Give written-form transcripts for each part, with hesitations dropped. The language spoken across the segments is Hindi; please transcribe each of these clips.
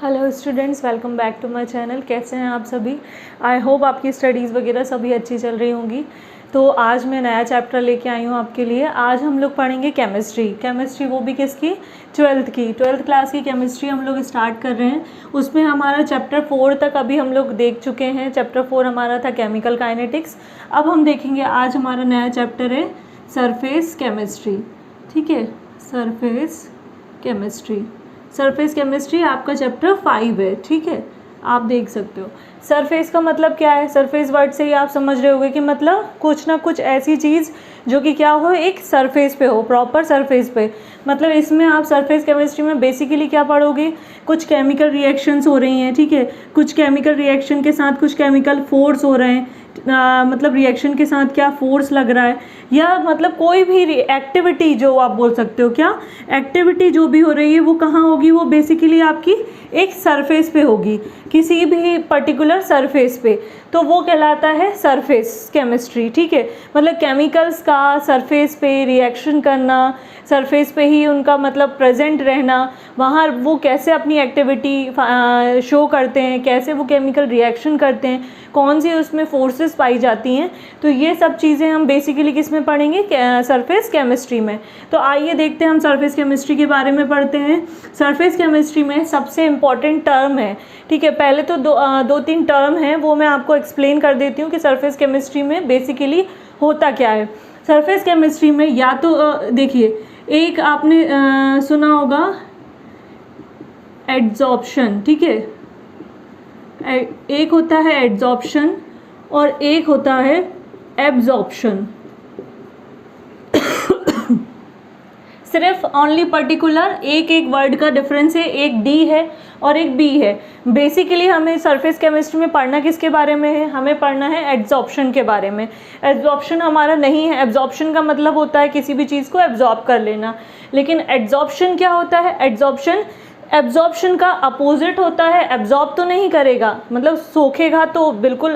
Hello students, welcome back to my channel. कैसे हैं आप सभी? आई होप आपकी स्टडीज़ वगैरह सभी अच्छी चल रही होंगी। तो आज मैं नया चैप्टर लेके आई हूँ आपके लिए। आज हम लोग पढ़ेंगे केमिस्ट्री, वो भी किसकी? 12th क्लास की केमिस्ट्री हम लोग स्टार्ट कर रहे हैं। उसमें हमारा चैप्टर 4 तक अभी हम लोग देख चुके हैं। चैप्टर 4 हमारा था केमिकल काइनेटिक्स। अब हम देखेंगे, आज हमारा नया चैप्टर है सरफेस केमिस्ट्री। ठीक है, सरफेस केमिस्ट्री आपका चैप्टर 5 है। ठीक है, आप देख सकते हो। सरफेस का मतलब क्या है? सरफेस वर्ड से ही आप समझ रहे होंगे कि मतलब कुछ ना कुछ ऐसी चीज़ जो कि क्या हो, एक सरफेस पे हो, प्रॉपर सरफेस पे। मतलब इसमें आप सरफेस केमिस्ट्री में बेसिकली क्या पढ़ोगे? कुछ केमिकल रिएक्शंस हो रही हैं। ठीक है, कुछ केमिकल रिएक्शन के साथ कुछ केमिकल फोर्स हो रहे हैं। मतलब रिएक्शन के साथ क्या फोर्स लग रहा है, या मतलब कोई भी एक्टिविटी जो आप बोल सकते हो, क्या एक्टिविटी जो भी हो रही है वो कहाँ होगी? वो बेसिकली आपकी एक सरफेस पे होगी, किसी भी पर्टिकुलर सरफेस पे। तो वो कहलाता है सरफेस केमिस्ट्री। ठीक है, मतलब केमिकल्स का सरफेस पे रिएक्शन करना, सरफेस पे ही उनका मतलब प्रेजेंट रहना, वहाँ वो कैसे अपनी एक्टिविटी शो करते हैं, कैसे वो केमिकल रिएक्शन करते हैं, कौन सी उसमें फोर्सेस पाई जाती हैं। तो ये सब चीज़ें हम बेसिकली किस में पढ़ेंगे? सरफेस केमिस्ट्री में। तो आइए देखते हैं, हम सरफेस केमिस्ट्री के बारे में पढ़ते हैं। सरफेस केमिस्ट्री में सबसे इम्पॉर्टेंट टर्म है। ठीक है, पहले तो दो तीन टर्म हैं, वो मैं आपको एक्सप्लेन कर देती हूँ कि सरफेस केमिस्ट्री में बेसिकली होता क्या है। सरफेस केमिस्ट्री में या तो देखिए, एक आपने सुना होगा एड्जॉर्प्शन। ठीक है, एक होता है एड्जॉर्प्शन और एक होता है एब्जॉर्प्शन। सिर्फ ओनली पर्टिकुलर एक वर्ड का डिफरेंस है, एक डी है और एक बी है। बेसिकली हमें सरफेस केमिस्ट्री में पढ़ना किसके बारे में है? हमें पढ़ना है एब्जॉर्प्शन के बारे में। एब्जॉर्प्शन हमारा नहीं है। एब्जॉर्प्शन का मतलब होता है किसी भी चीज़ को एब्जॉर्ब कर लेना, लेकिन एड्जॉर्प्शन क्या होता है? एब्जॉर्प्शन का अपोजिट होता है। एब्जॉर्ब तो नहीं करेगा, मतलब सोखेगा तो बिल्कुल,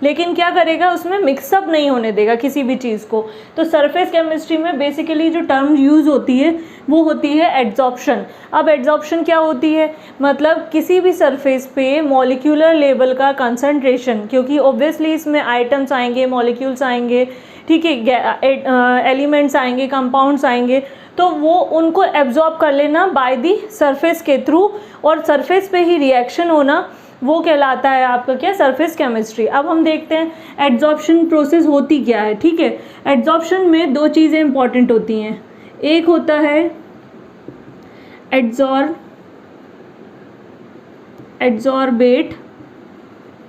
लेकिन क्या करेगा, उसमें मिक्सअप नहीं होने देगा किसी भी चीज़ को। तो सरफेस केमिस्ट्री में बेसिकली जो टर्म यूज़ होती है वो होती है एड्जॉर्प्शन। अब एड्जॉर्प्शन क्या होती है? मतलब किसी भी सरफेस पे मॉलिक्यूलर लेवल का कंसंट्रेशन, क्योंकि ऑब्वियसली इसमें आइटम्स आएंगे, मॉलिक्यूल्स आएंगे, ठीक है, एलिमेंट्स आएंगे, कंपाउंड्स आएंगे, तो वो उनको एब्जॉर्ब कर लेना बाय दी सरफेस के थ्रू, और सरफेस पे ही रिएक्शन होना, वो कहलाता है आपका क्या? Surface chemistry. अब हम देखते हैं एड्जॉर्प्शन प्रोसेस होती क्या है। ठीक है, एड्जॉर्प्शन में दो चीज़ें इंपॉर्टेंट होती हैं। एक होता है एड्जॉर्बेट,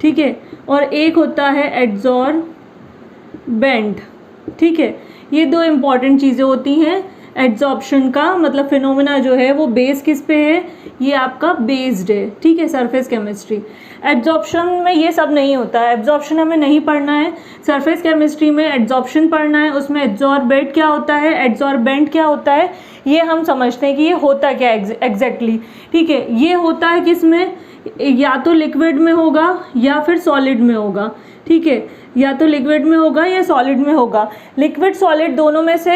ठीक है, और एक होता है एड्जॉर्बेंट। ठीक है, ये दो इम्पॉर्टेंट चीज़ें होती हैं। एड्जॉर्प्शन का मतलब फिनोमेना जो है वो बेस किस पे है? ये आपका बेस्ड है। ठीक है, सरफेस केमिस्ट्री। एड्जॉर्प्शन में ये सब नहीं होता है, एब्जॉर्प्शन हमें नहीं पढ़ना है। सरफेस केमिस्ट्री में एड्जॉर्प्शन पढ़ना है। उसमें एड्जॉर्बेट क्या होता है, एड्जॉर्बेंट क्या होता है, ये हम समझते हैं कि ये होता क्या एग्जैक्टली। ठीक है, ये होता है किसमें? या तो लिक्विड में होगा या फिर सॉलिड में होगा। ठीक है, या तो लिक्विड में होगा या सॉलिड में होगा। लिक्विड सॉलिड दोनों में से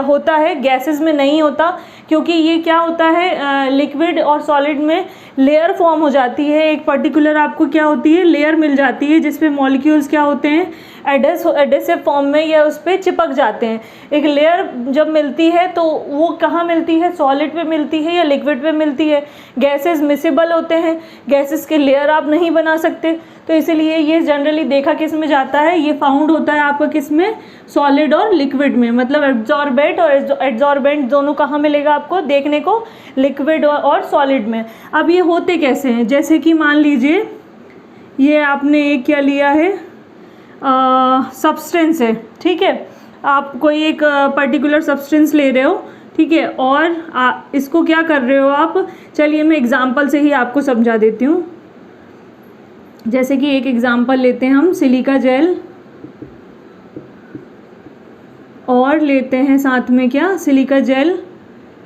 होता है, गैसेस में नहीं होता, क्योंकि ये क्या होता है, लिक्विड और सॉलिड में लेयर फॉर्म हो जाती है। एक पर्टिकुलर आपको क्या होती है, लेयर मिल जाती है, जिसपे मॉलिक्यूल्स क्या होते हैं, एडेसिव फॉर्म में, या उस पर चिपक जाते हैं। एक लेयर जब मिलती है तो वो कहाँ मिलती है? सॉलिड पे मिलती है या लिक्विड पे मिलती है। गैसेस मिसिबल होते हैं, गैसेस के लेयर आप नहीं बना सकते, तो इसीलिए ये जनरली देखा किस में जाता है, ये फाउंड होता है आपका किस में? सॉलिड और लिक्विड में। मतलब एब्जॉर्बेट और एड्जॉर्बेंट दोनों कहाँ मिलेगा आपको देखने को? लिक्विड और सॉलिड में। अब ये होते कैसे हैं? जैसे कि मान लीजिए ये आपने एक क्या लिया है, सब्सटेंस है। ठीक है, आप कोई एक पर्टिकुलर सब्सटेंस ले रहे हो, ठीक है, और इसको क्या कर रहे हो आप? चलिए मैं एग्जांपल से ही आपको समझा देती हूँ। जैसे कि एक एग्जांपल लेते हैं हम, सिलिका जेल, और लेते हैं साथ में क्या? सिलिका जेल,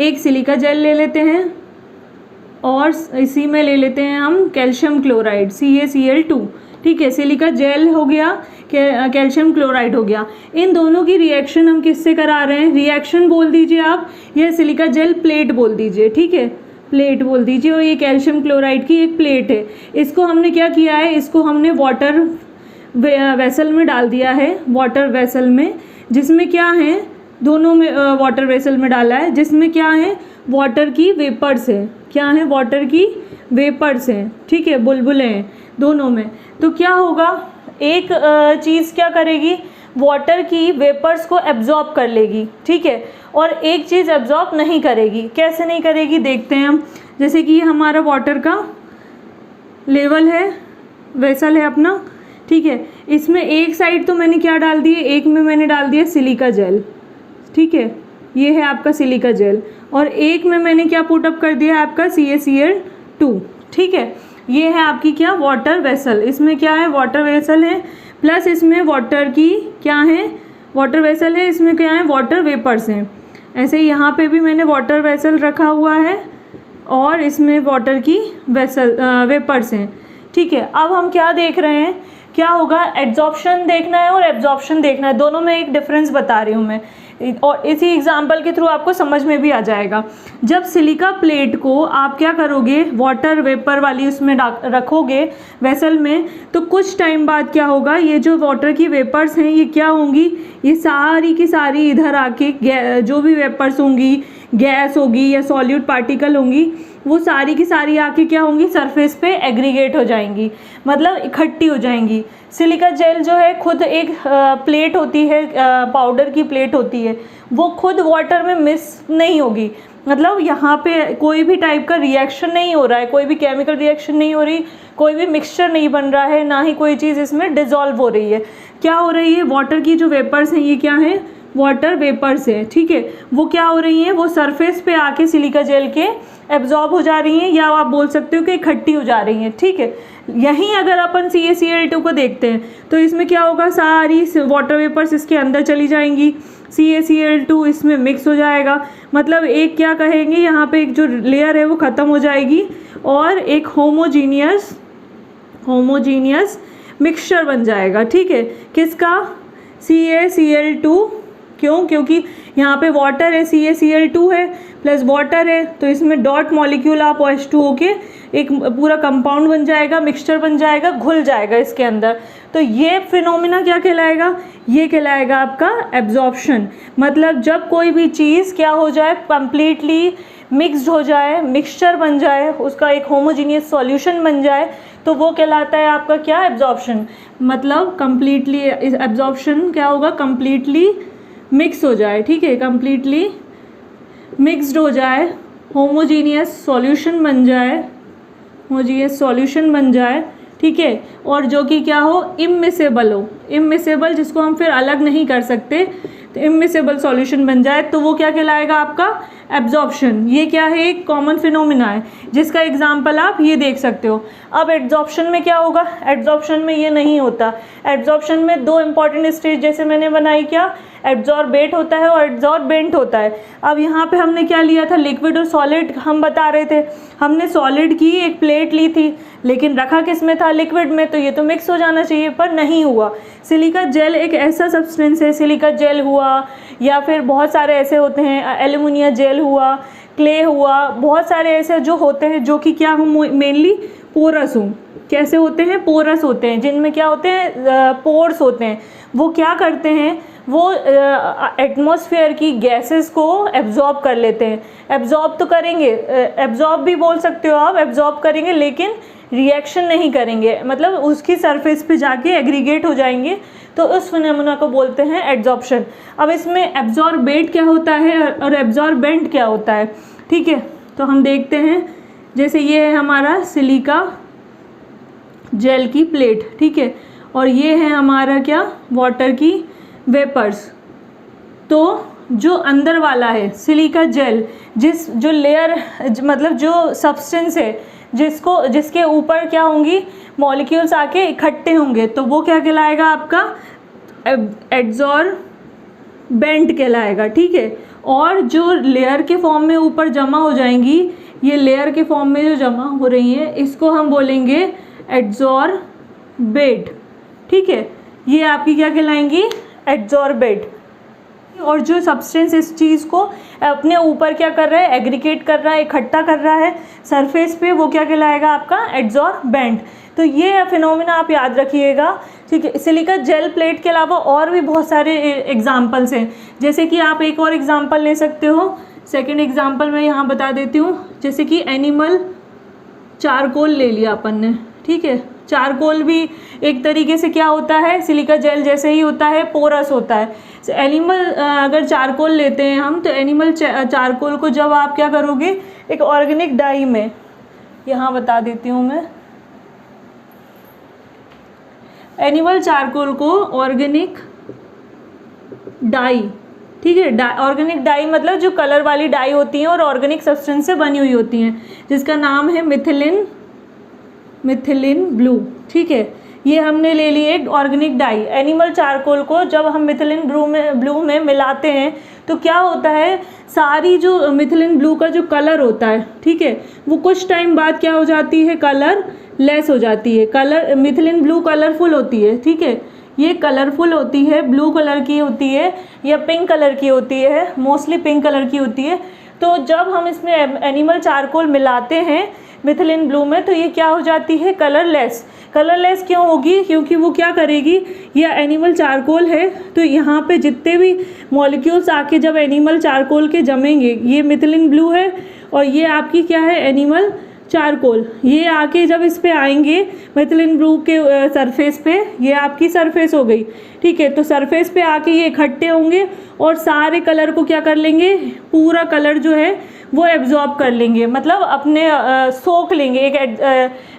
एक सिलिका जेल ले लेते हैं, और इसी में ले लेते हैं हम कैल्शियम क्लोराइड, CaCl2। ठीक है, सिलिका जेल हो गया, कैल्शियम क्लोराइड हो गया। इन दोनों की रिएक्शन हम किससे करा रहे हैं? रिएक्शन बोल दीजिए आप, या सिलिका जेल प्लेट बोल दीजिए। ठीक है, प्लेट बोल दीजिए, और ये कैल्शियम क्लोराइड की एक प्लेट है। इसको हमने क्या किया है, इसको हमने वाटर वेसल में डाल दिया है, वाटर वेसल में, जिसमें क्या है, दोनों में वाटर वेसल में डाला है, जिसमें क्या है, वाटर की वेपर्स है। क्या है, वाटर की वेपर्स हैं, ठीक है, बुलबुलें हैं दोनों में। तो क्या होगा, एक चीज़ क्या करेगी, वाटर की वेपर्स को एब्जॉर्ब कर लेगी, ठीक है, और एक चीज़ एब्जॉर्ब नहीं करेगी। कैसे नहीं करेगी, देखते हैं हम। जैसे कि ये हमारा वाटर का लेवल है, वेसल है अपना, ठीक है, इसमें एक साइड तो मैंने क्या डाल दिए, एक में मैंने डाल दिया सिलिका जेल, ठीक है, ये है आपका सिलिका जेल, और एक में मैंने क्या पुटअप कर दिया आपका CaCl2, ठीक है। ये है आपकी क्या, वाटर वेसल, इसमें क्या है, वाटर वेसल है, प्लस इसमें वाटर की क्या है, वाटर वेसल है, इसमें क्या है, वाटर वेपर्स हैं। ऐसे ही यहाँ पे भी मैंने वाटर वेसल रखा हुआ है, और इसमें वाटर की वेसल वेपर्स हैं, ठीक है। अब हम क्या देख रहे हैं, क्या होगा, एड्जॉर्प्शन देखना है और एब्जॉर्प्शन देखना है, दोनों में एक डिफरेंस बता रही हूँ मैं, और इसी एग्जाम्पल के थ्रू आपको समझ में भी आ जाएगा। जब सिलिका प्लेट को आप क्या करोगे, वाटर वेपर वाली उसमें रखोगे वेसल में, तो कुछ टाइम बाद क्या होगा, ये जो वाटर की वेपर्स हैं ये क्या होंगी, ये सारी की सारी इधर आके जो भी वेपर्स होंगी, गैस होगी या सॉल्यूट पार्टिकल होंगी, वो सारी की सारी आके क्या होंगी, सरफेस पे एग्रीगेट हो जाएंगी, मतलब इकट्ठी हो जाएंगी। सिलिका जेल जो है खुद एक प्लेट होती है, पाउडर की प्लेट होती है, वो खुद वाटर में मिक्स नहीं होगी, मतलब यहाँ पे कोई भी टाइप का रिएक्शन नहीं हो रहा है, कोई भी केमिकल रिएक्शन नहीं हो रही, कोई भी मिक्सचर नहीं बन रहा है, ना ही कोई चीज़ इसमें डिज़ोल्व हो रही है। क्या हो रही है, वाटर की जो वेपर्स हैं ये क्या है, वाटर वेपर्स है, ठीक है, वो क्या हो रही हैं, वो सरफेस पे आके सिलिका जेल के एब्जॉर्ब हो जा रही हैं, या आप बोल सकते हो कि इकट्ठी हो जा रही हैं, ठीक है। यहीं अगर अपन CaCl2 को देखते हैं तो इसमें क्या होगा, सारी वाटर वेपर्स इसके अंदर चली जाएंगी, CaCl2 इसमें मिक्स हो जाएगा, मतलब एक क्या कहेंगे, यहाँ पे एक जो लेयर है वो ख़त्म हो जाएगी, और एक होमोजीनियस मिक्सचर बन जाएगा, ठीक है, किसका, CaCl2, क्यों, क्योंकि यहाँ पे वाटर है, CaCl2 है प्लस वाटर है, तो इसमें डॉट मॉलिक्यूल आप OH2O के एक पूरा कंपाउंड बन जाएगा, मिक्सचर बन जाएगा, घुल जाएगा इसके अंदर। तो ये फिनोमिना क्या कहलाएगा, ये कहलाएगा आपका एब्जॉर्प्शन। मतलब जब कोई भी चीज़ क्या हो जाए, कंप्लीटली मिक्स्ड हो जाए, मिक्सचर बन जाए, उसका एक होमोजीनियस सॉल्यूशन बन जाए, तो वो कहलाता है आपका क्या, एब्जॉर्प्शन। मतलब कंप्लीटली एब्जॉर्प्शन क्या होगा, कंप्लीटली मिक्स हो जाए, ठीक है, कंप्लीटली मिक्स्ड हो जाए, होमोजीनियस सॉल्यूशन बन जाए, होमोजीनियस सॉल्यूशन बन जाए, ठीक है, और जो कि क्या हो, इमिसेबल हो, इमिसेबल जिसको हम फिर अलग नहीं कर सकते, तो इमिसेबल सॉल्यूशन बन जाए, तो वो क्या कहलाएगा आपका, एब्जॉर्प्शन। ये क्या है, एक कॉमन फिनोमिना है, जिसका एग्जाम्पल आप ये देख सकते हो। अब एड्जॉर्प्शन में क्या होगा, एड्जॉर्प्शन में ये नहीं होता, एड्जॉर्प्शन में दो इंपॉर्टेंट स्टेज जैसे मैंने बनाई, क्या, एब्जॉर्बेट होता है और एब्जॉर्बेंट होता है। अब यहाँ पे हमने क्या लिया था, लिक्विड और सॉलिड हम बता रहे थे, हमने सॉलिड की एक प्लेट ली थी, लेकिन रखा किस में था, लिक्विड में, तो ये तो मिक्स हो जाना चाहिए, पर नहीं हुआ। सिलिका जेल एक ऐसा सब्सटेंस है, सिलिका जेल हुआ, या फिर बहुत सारे ऐसे होते हैं, एल्युमिनिया जेल हुआ, क्ले हुआ, बहुत सारे ऐसे जो होते हैं जो कि क्या हो, मेनली पोरस हों। कैसे होते हैं, पोरस होते हैं, जिनमें क्या होते हैं, पोर्स होते हैं। वो क्या करते हैं, वो एटमॉस्फेयर की गैसेस को एब्जॉर्ब कर लेते हैं। एब्जॉर्ब तो करेंगे, एब्जॉर्ब भी बोल सकते हो आप, एब्जॉर्ब करेंगे लेकिन रिएक्शन नहीं करेंगे, मतलब उसकी सरफेस पे जाके एग्रीगेट हो जाएंगे, तो उस फिनोमेना को बोलते हैं एड्जॉर्प्शन। अब इसमें एब्जॉर्बेट क्या होता है और एब्जॉर्बेंट क्या होता है, ठीक है, तो हम देखते हैं। जैसे ये है हमारा सिलिका जेल की प्लेट, ठीक है, और ये है हमारा क्या, वाटर की वेपर्स। तो जो अंदर वाला है सिलिका जेल, जो लेयर, मतलब जो सब्सटेंस है जिसके ऊपर क्या होंगी, मॉलिक्यूल्स आके इकट्ठे होंगे, तो वो क्या कहलाएगा आपका, एड्जॉर्बेंट कहलाएगा, ठीक है। और जो लेयर के फॉर्म में ऊपर जमा हो जाएंगी, ये लेयर के फॉर्म में जो जमा हो रही हैं, इसको हम बोलेंगे एड्जॉर्बेट, ठीक है, ये आपकी क्या कहलाएंगी, एड्जॉर्बेट। और जो सब्सटेंस इस चीज़ को अपने ऊपर क्या कर रहा है, एग्रीगेट कर रहा है, इकट्ठा कर रहा है सरफेस पे, वो क्या कहलाएगा आपका एड्सॉर्बेंट। तो ये फिनोमेना आप याद रखिएगा, ठीक है। सिलिका जेल प्लेट के अलावा और भी बहुत सारे एग्जाम्पल्स हैं, जैसे कि आप एक और एग्जाम्पल ले सकते हो। सेकेंड एग्जाम्पल मैं यहाँ बता देती हूँ, जैसे कि एनिमल चारकोल ले लिया अपन ने, ठीक है। चारकोल भी एक तरीके से क्या होता है, सिलिका जेल जैसे ही होता है, पोरस होता है। एनिमल अगर चारकोल लेते हैं हम, तो एनिमल चारकोल को जब आप क्या करोगे, एक ऑर्गेनिक डाई में, यहाँ बता देती हूँ मैं, एनिमल चारकोल को ऑर्गेनिक डाई, ठीक है। ऑर्गेनिक डाई मतलब जो कलर वाली डाई होती हैं और ऑर्गेनिक सब्सटेंस से बनी हुई होती हैं, जिसका नाम है मिथिलिन ब्लू, ठीक है। ये हमने ले ली एक ऑर्गेनिक डाई। एनिमल चारकोल को जब हम मिथिलिन ब्लू में मिलाते हैं तो क्या होता है, सारी जो मिथिलिन ब्लू का जो कलर होता है, ठीक है, वो कुछ टाइम बाद क्या हो जाती है, कलर लेस हो जाती है। कलर मिथिलिन ब्लू कलरफुल होती है, ठीक है, ये कलरफुल होती है, ब्लू कलर की होती है या पिंक कलर की होती है, मोस्टली पिंक कलर की होती है। तो जब हम इसमें एनिमल चारकोल मिलाते हैं मिथिलिन ब्लू में, तो ये क्या हो जाती है, कलरलेस। कलरलेस क्यों होगी, क्योंकि वो क्या करेगी, ये एनिमल चारकोल है, तो यहाँ पे जितने भी मॉलिक्यूल्स आके जब एनिमल चारकोल के जमेंगे, ये मिथिलिन ब्लू है और ये आपकी क्या है, एनिमल चारकोल, ये आके जब इस पे आएंगे मिथिलिन ब्लू के सरफेस पे, ये आपकी सरफेस हो गई, ठीक है। तो सरफेस पे आके ये इकट्ठे होंगे और सारे कलर को क्या कर लेंगे, पूरा कलर जो है वो एब्जॉर्ब कर लेंगे, मतलब अपने सोख लेंगे, एक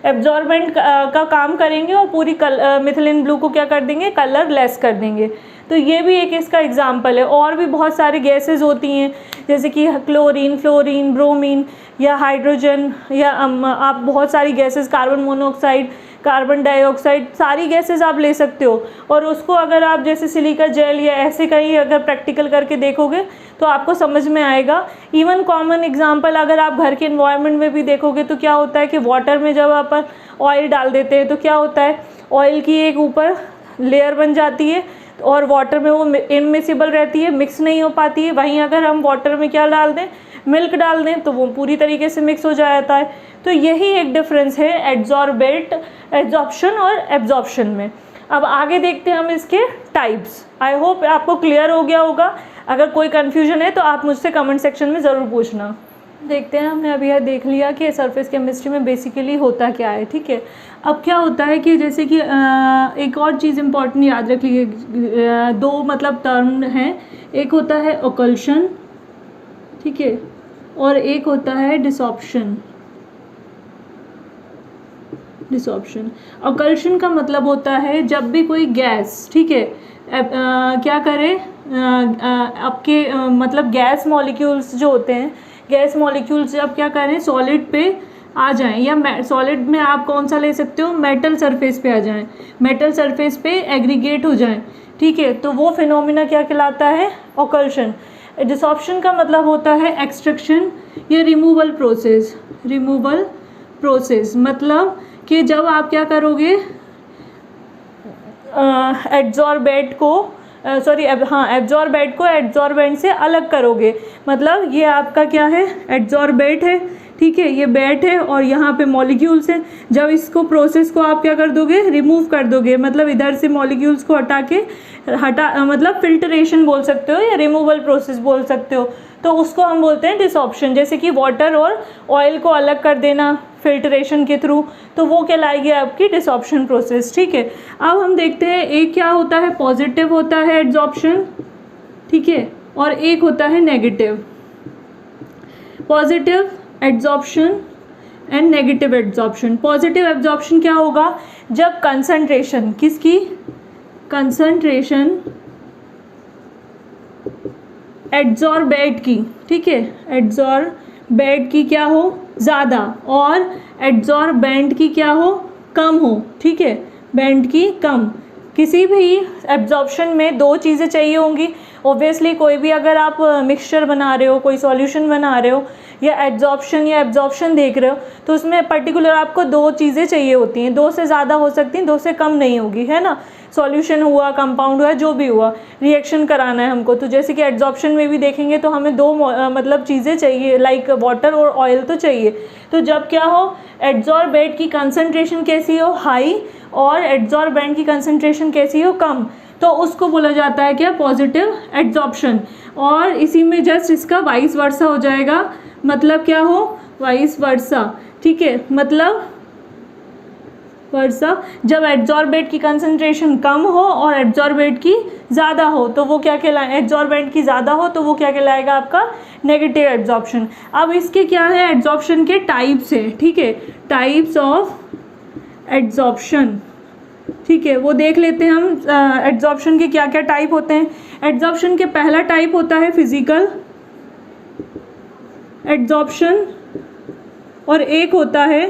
एब्जॉर्बेंट का काम करेंगे और पूरी मिथिलिन ब्लू को क्या कर देंगे, कलर लेस कर देंगे। तो ये भी एक इसका एग्जाम्पल है। और भी बहुत सारी गैसेस होती हैं, जैसे कि क्लोरीन, फ्लोरीन, ब्रोमीन या हाइड्रोजन, या आप बहुत सारी gases, carbon monoxide, carbon dioxide, सारी गैसेस आप ले सकते हो। और उसको अगर आप जैसे सिलिका जेल या ऐसे कहीं अगर प्रैक्टिकल करके देखोगे तो आपको समझ में आएगा। इवन कॉमन एग्जांपल अगर आप घर के एनवायरनमेंट में भी देखोगे तो क्या होता है कि वाटर में जब आप ऑयल डाल देते हैं तो क्या होता है, ऑयल की एक ऊपर लेयर बन जाती है और वाटर में वो इनमिसिबल रहती है, मिक्स नहीं हो पाती है। वहीं अगर हम वाटर में क्या डाल दें, मिल्क डाल दें, तो वो पूरी तरीके से मिक्स हो जाता है। तो यही एक डिफरेंस है एड्जॉर्प्शन और एब्जॉर्प्शन में। अब आगे देखते हैं हम इसके टाइप्स। आई होप आपको क्लियर हो गया होगा। अगर कोई कन्फ्यूजन है तो आप मुझसे कमेंट सेक्शन में ज़रूर पूछना। देखते हैं, हमने अभी यह देख लिया कि सरफेस केमिस्ट्री में बेसिकली होता क्या है, ठीक है। अब क्या होता है कि जैसे कि एक और चीज़ इम्पॉर्टेंट याद रख लीजिए, दो मतलब टर्म हैं, एक होता है ओकल्शन, ठीक है, और एक होता है डिसॉर्प्शन। ओकल्शन का मतलब होता है जब भी कोई गैस, ठीक है, क्या करे, आपके मतलब गैस मॉलिक्यूल्स जो होते हैं, गैस मॉलिक्यूल्स जब क्या करें, सॉलिड पे आ जाएं, या सॉलिड में आप कौन सा ले सकते हो, मेटल सरफेस पे आ जाएं, मेटल सरफेस पे एग्रीगेट हो जाएं, ठीक है, तो वो फिनोमिना क्या कहलाता है, ओकल्शन। डिसॉर्प्शन का मतलब होता है एक्सट्रैक्शन या रिमूवल प्रोसेस, मतलब कि जब आप क्या करोगे, एब्जॉर्बेंट को एब्जॉर्बेंट से अलग करोगे। मतलब ये आपका क्या है, एब्जॉर्बेंट है, ठीक है, ये बैट है और यहाँ पे मॉलिक्यूल्स हैं। जब इसको प्रोसेस को आप क्या कर दोगे, रिमूव कर दोगे, मतलब इधर से मॉलिक्यूल्स को मतलब फिल्टरेशन बोल सकते हो या रिमूवल प्रोसेस बोल सकते हो, तो उसको हम बोलते हैं डिसॉर्प्शन। जैसे कि वाटर और ऑयल को अलग कर देना फिल्टरेशन के थ्रू, तो वो कहलाएगी आपकी डिसॉर्प्शन प्रोसेस, ठीक है। अब हम देखते हैं एक क्या होता है, पॉजिटिव होता है एड्जॉर्प्शन, ठीक है, और एक होता है negative. Positive adsorption and negative adsorption. Positive absorption क्या होगा, जब कंसंट्रेशन किसकी, कंसंट्रेशन एड्जॉर्बेट की, ठीक है, एड्जॉर्बेट की क्या हो, ज़्यादा, और एड्जॉर्बेंट की क्या हो, कम हो, ठीक है, बेंट की कम। किसी भी एब्जॉर्प्शन में दो चीज़ें चाहिए होंगी ऑब्वियसली। कोई भी अगर आप मिक्सचर बना रहे हो, कोई सॉल्यूशन बना रहे हो, या एड्जॉर्प्शन या एब्जॉर्प्शन देख रहे हो, तो उसमें पर्टिकुलर आपको दो चीज़ें चाहिए होती हैं, दो से ज़्यादा हो सकती हैं, दो से कम नहीं होगी, है ना। सॉल्यूशन हुआ, कंपाउंड हुआ, जो भी हुआ, रिएक्शन कराना है हमको। तो जैसे कि एड्जॉर्प्शन में भी देखेंगे तो हमें दो मतलब चीज़ें चाहिए, लाइक वाटर और ऑयल तो चाहिए। तो जब क्या हो, एड्जॉर्बेट की कंसंट्रेशन कैसी हो, हाई, और एड्जॉर्बेंट की कंसंट्रेशन कैसी हो, कम, तो उसको बोला जाता है क्या, पॉजिटिव एड्जॉर्प्शन। और इसी में जस्ट इसका वाइस वर्सा हो जाएगा, मतलब क्या हो, वाइस वर्सा, ठीक है, मतलब वर्सा, जब एड्जॉर्बेट की कंसंट्रेशन कम हो और एड्जॉर्बेट की ज़्यादा हो तो वो क्या कहलाए, एड्जॉर्बेंट की ज़्यादा हो तो वो क्या कहलाएगा आपका, नेगेटिव एड्जॉर्प्शन। अब इसके क्या है, एड्जॉर्प्शन के टाइप्स है, ठीक है, टाइप्स ऑफ एड्जॉर्प्शन, ठीक है, वो देख लेते हैं हम एड्जॉर्प्शन के क्या क्या टाइप होते हैं। एड्जॉर्प्शन के पहला टाइप होता है फिजिकल एड्जॉर्प्शन, और एक होता है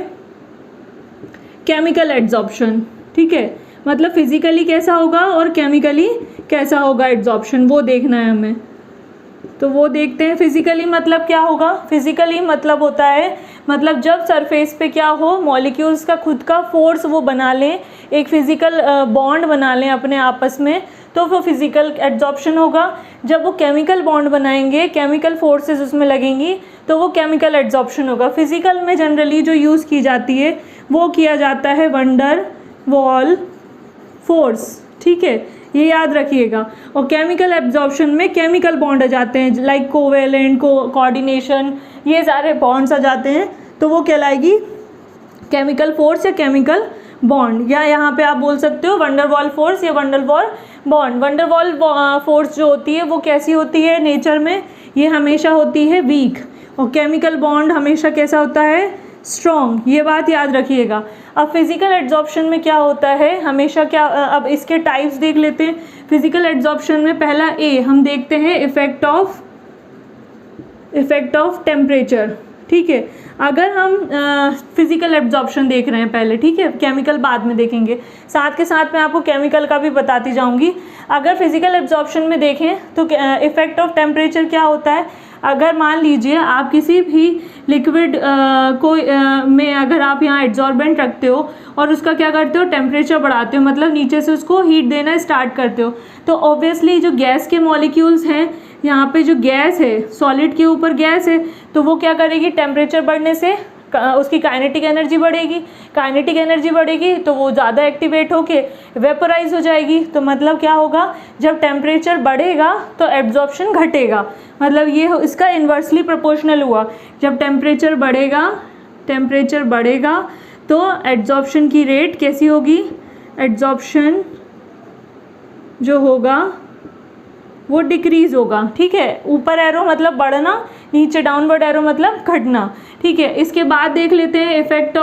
केमिकल एड्जॉर्प्शन, ठीक है, मतलब फिजिकली कैसा होगा और केमिकली कैसा होगा एड्जॉर्प्शन, वो देखना है हमें। तो वो देखते हैं। फिजिकली मतलब क्या होगा, फिजिकली मतलब होता है, मतलब जब सरफेस पे क्या हो, मॉलिक्यूल्स का खुद का फोर्स वो बना लें, एक फिजिकल बॉन्ड बना लें अपने आपस में, तो वो फिजिकल एड्जॉर्प्शन होगा। जब वो केमिकल बॉन्ड बनाएंगे, केमिकल फोर्सेस उसमें लगेंगी, तो वो केमिकल एड्जॉर्प्शन होगा। फिजिकल में जनरली जो यूज़ की जाती है वो किया जाता है वंडर वॉल फोर्स, ठीक है, ये याद रखिएगा। और केमिकल एब्जॉर्प्शन में केमिकल बॉन्ड आ जाते हैं, लाइक कोवेलेंट, कोऑर्डिनेशन, ये सारे बॉन्ड्स आ जाते हैं, तो वो कहलाएगी केमिकल फोर्स या केमिकल बॉन्ड। या यहाँ पे आप बोल सकते हो वंडर वॉल फोर्स या wonder wall bond. Wonder wall force जो होती है वो कैसी होती है नेचर में, ये हमेशा होती है वीक, और केमिकल बॉन्ड हमेशा कैसा होता है, स्ट्रॉन्ग, ये बात याद रखिएगा। अब फिजिकल एड्जॉर्प्शन में क्या होता है हमेशा, क्या, अब इसके टाइप्स देख लेते हैं। फिजिकल एड्जॉर्प्शन में पहला ए हम देखते हैं, इफेक्ट ऑफ टेम्परेचर, ठीक है। अगर हम फिजिकल एब्जॉर्प्शन देख रहे हैं पहले, ठीक है, केमिकल बाद में देखेंगे, साथ के साथ मैं आपको केमिकल का भी बताती जाऊंगी। अगर फिजिकल एब्जॉर्प्शन में देखें तो इफेक्ट ऑफ टेम्परेचर क्या होता है, अगर मान लीजिए आप किसी भी लिक्विड में अगर आप यहाँ एड्जॉर्बेंट रखते हो और उसका क्या करते हो, टेम्परेचर बढ़ाते हो, मतलब नीचे से उसको हीट देना स्टार्ट करते हो, तो ऑब्वियसली जो गैस के मॉलिक्यूल्स हैं, यहाँ पे जो गैस है, सॉलिड के ऊपर गैस है, तो वो क्या करेगी, टेम्परेचर बढ़ने से उसकी काइनेटिक एनर्जी बढ़ेगी, काइनेटिक एनर्जी बढ़ेगी तो वो ज़्यादा एक्टिवेट होके वेपोराइज हो जाएगी। तो मतलब क्या होगा, जब टेम्परेचर बढ़ेगा तो एब्जॉर्प्शन घटेगा, मतलब ये इसका इन्वर्सली प्रोपोर्शनल हुआ। जब टेम्परेचर बढ़ेगा तो एब्जॉर्प्शन की रेट कैसी होगी, एब्जॉर्प्शन जो होगा वो डिक्रीज होगा, ठीक है। ऊपर एरो मतलब बढ़ना, नीचे डाउनवर्ड एरो मतलब घटना, ठीक है। इसके बाद देख लेते हैं इफेक्ट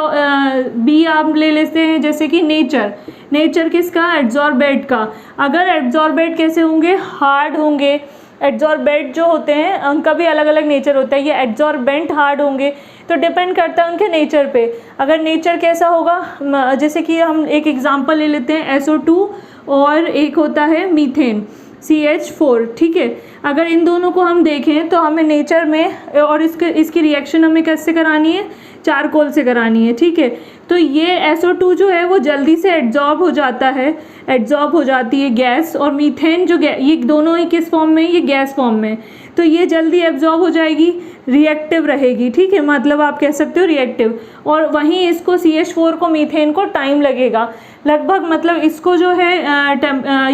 बी आप ले लेते हैं, जैसे कि नेचर किसका, एड्जॉर्बेट का। अगर एड्जॉर्बेट कैसे होंगे, हार्ड होंगे। एड्जॉर्बेट जो होते हैं उनका भी अलग अलग नेचर होता है, ये एड्जॉर्बेंट हार्ड होंगे, तो डिपेंड करता है उनके नेचर पे। अगर नेचर कैसा होगा, जैसे कि हम एक एग्जांपल ले लेते हैं, SO2 और एक होता है मीथेन, CH4, ठीक है। अगर इन दोनों को हम देखें तो हमें नेचर में, और इसकी रिएक्शन हमें कैसे करानी है, चारकोल से करानी है, ठीक है। तो ये SO2 जो है वो जल्दी से एड्जॉर्ब हो जाता है, एड्जॉर्ब हो जाती है गैस, और मीथेन जो ये दोनों ही किस फॉर्म में, ये गैस फॉर्म में, तो ये जल्दी एब्जॉर्ब हो जाएगी, रिएक्टिव रहेगी, ठीक है, मतलब आप कह सकते हो रिएक्टिव। और वहीं इसको CH4 को, मीथेन को टाइम लगेगा लगभग, मतलब इसको जो है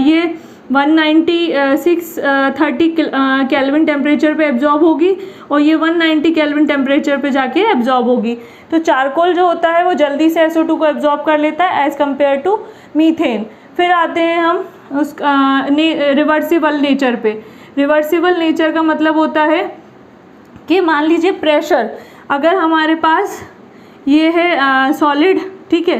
ये 19630 केल्विन टेम्परेचर पे एब्जॉर्ब होगी, और ये 190 केल्विन टेम्परेचर पे जाके एब्जॉर्ब होगी। तो चारकोल जो होता है वो जल्दी से SO2 को एब्जॉर्ब कर लेता है एज़ कम्पेयर टू मीथेन। फिर आते हैं हम उस रिवर्सिबल नेचर पे। रिवर्सिबल नेचर का मतलब होता है कि मान लीजिए प्रेशर, अगर हमारे पास ये है सॉलिड, ठीक है,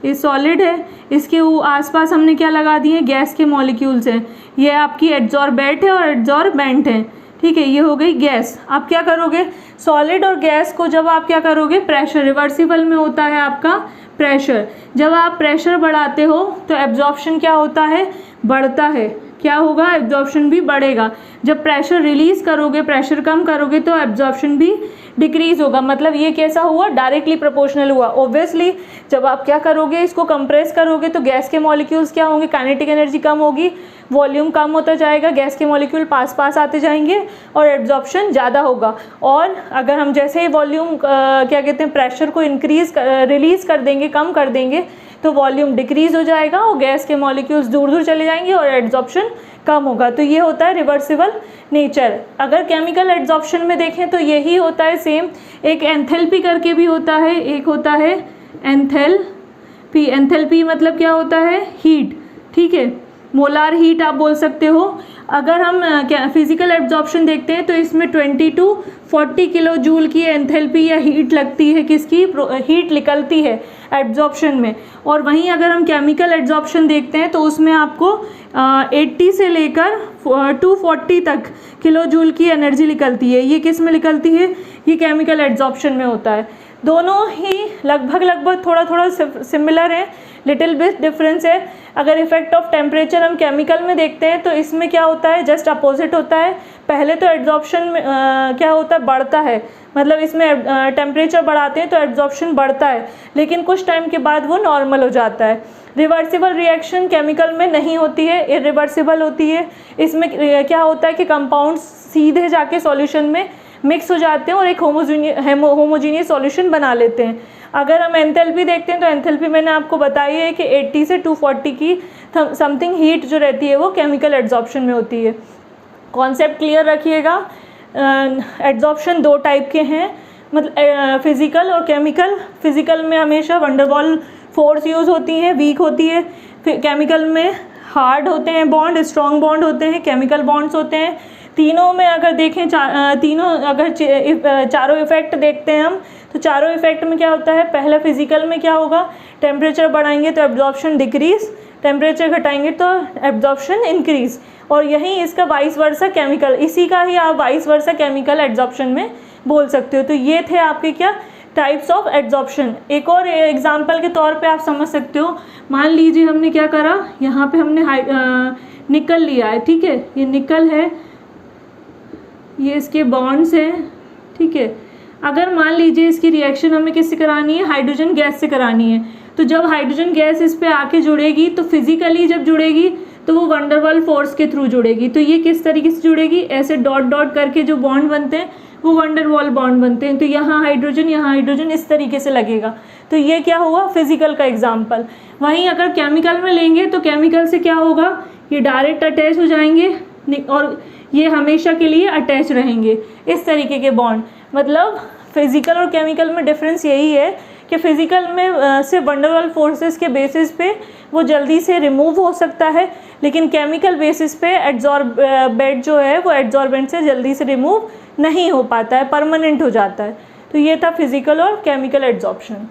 ये सॉलिड है, इसके आसपास हमने क्या लगा दिए, गैस के मॉलिक्यूल्स हैं, ये आपकी एड्जॉर्बेट है और एड्जॉर्बेंट है, ठीक है, ये हो गई गैस। आप क्या करोगे, सॉलिड और गैस को जब आप क्या करोगे, प्रेशर, रिवर्सिबल में होता है आपका प्रेशर, जब आप प्रेशर बढ़ाते हो तो एब्जॉर्प्शन क्या होता है, बढ़ता है, क्या होगा, एब्जॉर्प्शन भी बढ़ेगा। जब प्रेशर रिलीज करोगे, प्रेशर कम करोगे तो एब्जॉर्प्शन भी डिक्रीज होगा। मतलब ये कैसा हुआ, डायरेक्टली प्रोपोर्शनल हुआ। ऑब्वियसली जब आप क्या करोगे, इसको कंप्रेस करोगे तो गैस के मॉलिक्यूल्स क्या होंगे, काइनेटिक एनर्जी कम होगी, वॉल्यूम कम होता जाएगा, गैस के मॉलिक्यूल पास पास आते जाएंगे और एब्जॉर्प्शन ज़्यादा होगा। और अगर हम जैसे ही वॉल्यूम क्या कहते हैं, प्रेशर को रिलीज़ कर देंगे, कम कर देंगे, तो वॉल्यूम डिक्रीज़ हो जाएगा और गैस के मॉलिक्यूल्स दूर दूर चले जाएंगे और एब्जॉर्प्शन कम होगा। तो ये होता है रिवर्सिबल नेचर। अगर केमिकल एब्जॉर्प्शन में देखें तो यही होता है सेम। एक एंथैल्पी करके भी होता है, एक होता है एंथैल्पी। एंथैल्पी मतलब क्या होता है, हीट, ठीक है, मोलार हीट आप बोल सकते हो। अगर हम फिजिकल एब्जॉर्प्शन देखते हैं तो इसमें 20 to 40 किलो जूल की एंथैल्पी या हीट लगती है, किसकी, हीट निकलती है एब्जॉर्प्शन में। और वहीं अगर हम केमिकल एब्जॉर्प्शन देखते हैं तो उसमें आपको 80 से लेकर 240 तक किलो जूल की एनर्जी निकलती है। ये किस में निकलती है, ये केमिकल एब्जॉर्प्शन में होता है। दोनों ही लगभग थोड़ा थोड़ा सिमिलर है, लिटिल बिट डिफरेंस है। अगर इफेक्ट ऑफ टेम्परेचर हम केमिकल में देखते हैं तो इसमें क्या होता है, जस्ट अपोजिट होता है। पहले तो एब्जॉर्प्शन में क्या होता है, बढ़ता है, मतलब इसमें टेम्परेचर बढ़ाते हैं तो एब्जॉर्प्शन बढ़ता है, लेकिन कुछ टाइम के बाद वो नॉर्मल हो जाता है। रिवर्सिबल रिएक्शन केमिकल में नहीं होती है, इरिवर्सिबल होती है। इसमें क्या होता है कि कंपाउंड्स सीधे जाके सॉल्यूशन में मिक्स हो जाते हैं और एक होमोजीनियस सॉल्यूशन बना लेते हैं। अगर हम एंथैल्पी देखते हैं तो एंथैल्पी मैंने आपको बताई है कि 80 से 240 की समथिंग हीट जो रहती है वो केमिकल एब्जॉर्प्शन में होती है। कॉन्सेप्ट क्लियर रखिएगा। एब्जॉर्प्शन दो टाइप के हैं, मतलब फिजिकल और केमिकल। फिजिकल में हमेशा वंडरवॉल फोर्स यूज़ होती है, वीक होती है। केमिकल में हार्ड होते हैं बॉन्ड, स्ट्रॉन्ग बॉन्ड होते हैं, केमिकल बॉन्ड्स होते हैं। तीनों में अगर देखें तीनों अगर चारों इफेक्ट देखते हैं हम तो चारों इफेक्ट में क्या होता है, पहला फिजिकल में क्या होगा, टेम्परेचर बढ़ाएंगे तो एब्जॉर्प्शन डिक्रीज, टेम्परेचर घटाएंगे तो एब्जॉर्प्शन इंक्रीज। और यही इसका वाइस वर्सा केमिकल, इसी का ही आप वाइस वर्सा केमिकल एब्जॉर्प्शन में बोल सकते हो। तो ये थे आपके क्या टाइप्स ऑफ एब्जॉर्प्शन। एक और एग्जांपल के तौर पे आप समझ सकते हो, मान लीजिए हमने क्या करा, यहाँ पे हमने निकल लिया है, ठीक है, ये निकल है, ये इसके बॉन्ड्स हैं, ठीक है। अगर मान लीजिए इसकी रिएक्शन हमें किससे करानी है, हाइड्रोजन गैस से करानी है, तो जब हाइड्रोजन गैस इस पे आके जुड़ेगी तो फिजिकली जब जुड़ेगी तो वो वंडरवॉल फोर्स के थ्रू जुड़ेगी। तो ये किस तरीके से जुड़ेगी, ऐसे डॉट डॉट करके जो बॉन्ड बनते हैं वो वंडरवॉल बॉन्ड बनते हैं। तो यहाँ हाइड्रोजन इस तरीके से लगेगा। तो ये क्या हुआ, फिजिकल का एग्जाम्पल। वहीं अगर केमिकल में लेंगे तो केमिकल से क्या होगा, ये डायरेक्ट अटैच हो जाएंगे और ये हमेशा के लिए अटैच रहेंगे, इस तरीके के बॉन्ड। मतलब फिजिकल और केमिकल में डिफरेंस यही है कि फिजिकल में से वंडरवॉल फोर्सेस के बेसिस पे वो जल्दी से रिमूव हो सकता है, लेकिन केमिकल बेसिस पे एड्जॉर्बेंट जो है वो एड्जॉर्बेंट से जल्दी से रिमूव नहीं हो पाता है, परमानेंट हो जाता है। तो ये था फिजिकल और केमिकल एड्जॉर्प्शन।